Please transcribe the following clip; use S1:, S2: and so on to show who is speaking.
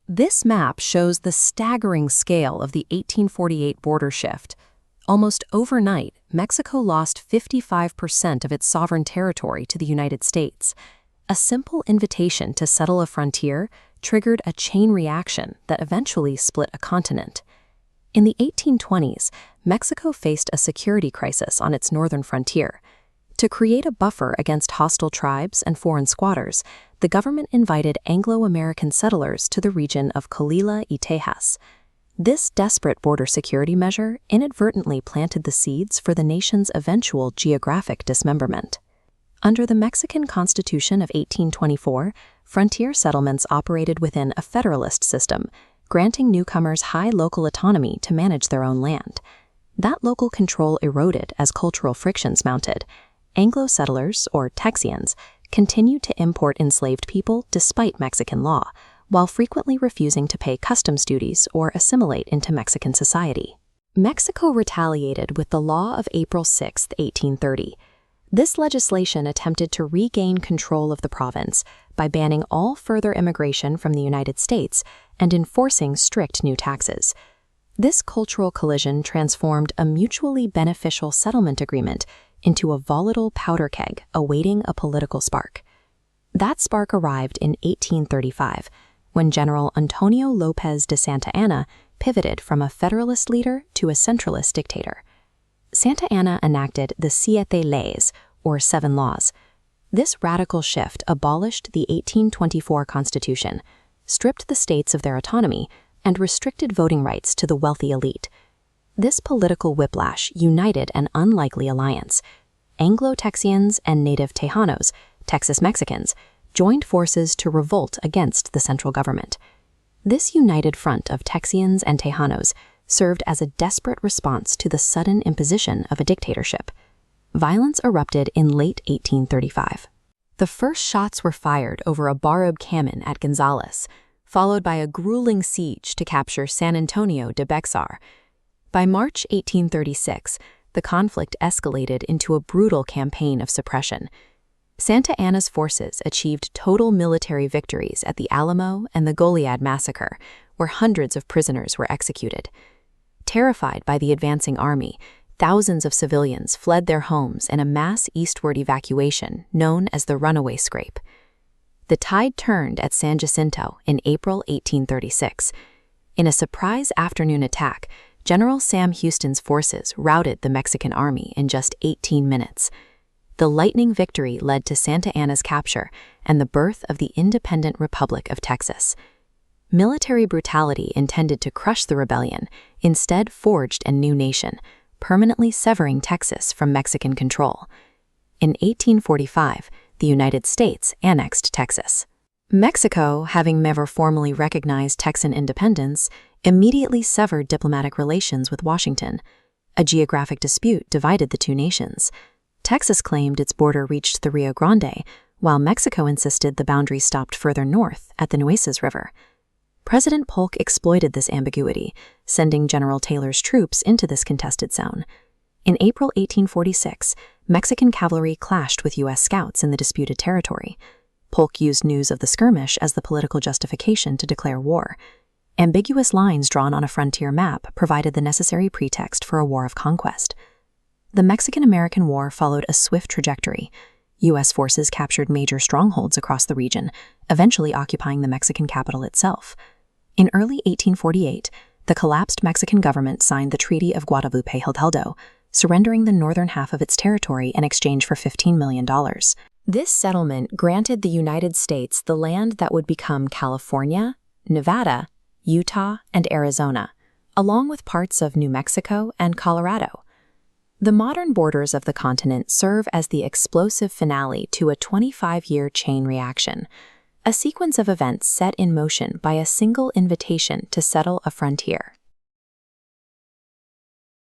S1: This map shows the staggering scale of the 1848 border shift. Almost overnight, Mexico lost 55% of its sovereign territory to the United States. A simple invitation to settle a frontier triggered a chain reaction that eventually split a continent. In the 1820s, Mexico faced a security crisis on its northern frontier. To create a buffer against hostile tribes and foreign squatters, the government invited Anglo-American settlers to the region of Colila y Tejas. This desperate border security measure inadvertently planted the seeds for the nation's eventual geographic dismemberment. Under the Mexican Constitution of 1824, frontier settlements operated within a federalist system, granting newcomers high local autonomy to manage their own land. That local control eroded as cultural frictions mounted. Anglo settlers, or Texians, continued to import enslaved people despite Mexican law, while frequently refusing to pay customs duties or assimilate into Mexican society. Mexico retaliated with the Law of April 6, 1830. This legislation attempted to regain control of the province by banning all further immigration from the United States and enforcing strict new taxes. This cultural collision transformed a mutually beneficial settlement agreement into a volatile powder keg awaiting a political spark. That spark arrived in 1835, when General Antonio López de Santa Anna pivoted from a federalist leader to a centralist dictator. Santa Anna enacted the Siete Leyes, or Seven Laws. This radical shift abolished the 1824 Constitution, stripped the states of their autonomy, and restricted voting rights to the wealthy elite. This political whiplash united an unlikely alliance. Anglo-Texians and native Tejanos, Texas Mexicans, joined forces to revolt against the central government. This united front of Texians and Tejanos served as a desperate response to the sudden imposition of a dictatorship. Violence erupted in late 1835. The first shots were fired over a Barab cannon at Gonzales, followed by a grueling siege to capture San Antonio de Bexar. By March 1836, the conflict escalated into a brutal campaign of suppression. Santa Anna's forces achieved total military victories at the Alamo and the Goliad Massacre, where hundreds of prisoners were executed. Terrified by the advancing army, thousands of civilians fled their homes in a mass eastward evacuation known as the Runaway Scrape. The tide turned at San Jacinto in April 1836. In a surprise afternoon attack, General Sam Houston's forces routed the Mexican army in just 18 minutes. The lightning victory led to Santa Anna's capture and the birth of the independent Republic of Texas. Military brutality intended to crush the rebellion instead forged a new nation, permanently severing Texas from Mexican control. In 1845, the United States annexed Texas. Mexico, having never formally recognized Texan independence, immediately severed diplomatic relations with Washington. A geographic dispute divided the two nations. Texas claimed its border reached the Rio Grande, while Mexico insisted the boundary stopped further north at the Nueces River. President Polk exploited this ambiguity, sending General Taylor's troops into this contested zone. In April 1846, Mexican cavalry clashed with U.S. scouts in the disputed territory. Polk used news of the skirmish as the political justification to declare war. Ambiguous lines drawn on a frontier map provided the necessary pretext for a war of conquest. The Mexican-American War followed a swift trajectory. U.S. forces captured major strongholds across the region, eventually occupying the Mexican capital itself. In early 1848, the collapsed Mexican government signed the Treaty of Guadalupe Hidalgo, surrendering the northern half of its territory in exchange for $15 million. This settlement granted the United States the land that would become California, Nevada, Utah, and Arizona, along with parts of New Mexico and Colorado. The modern borders of the continent serve as the explosive finale to a 25-year chain reaction, a sequence of events set in motion by a single invitation to settle a frontier.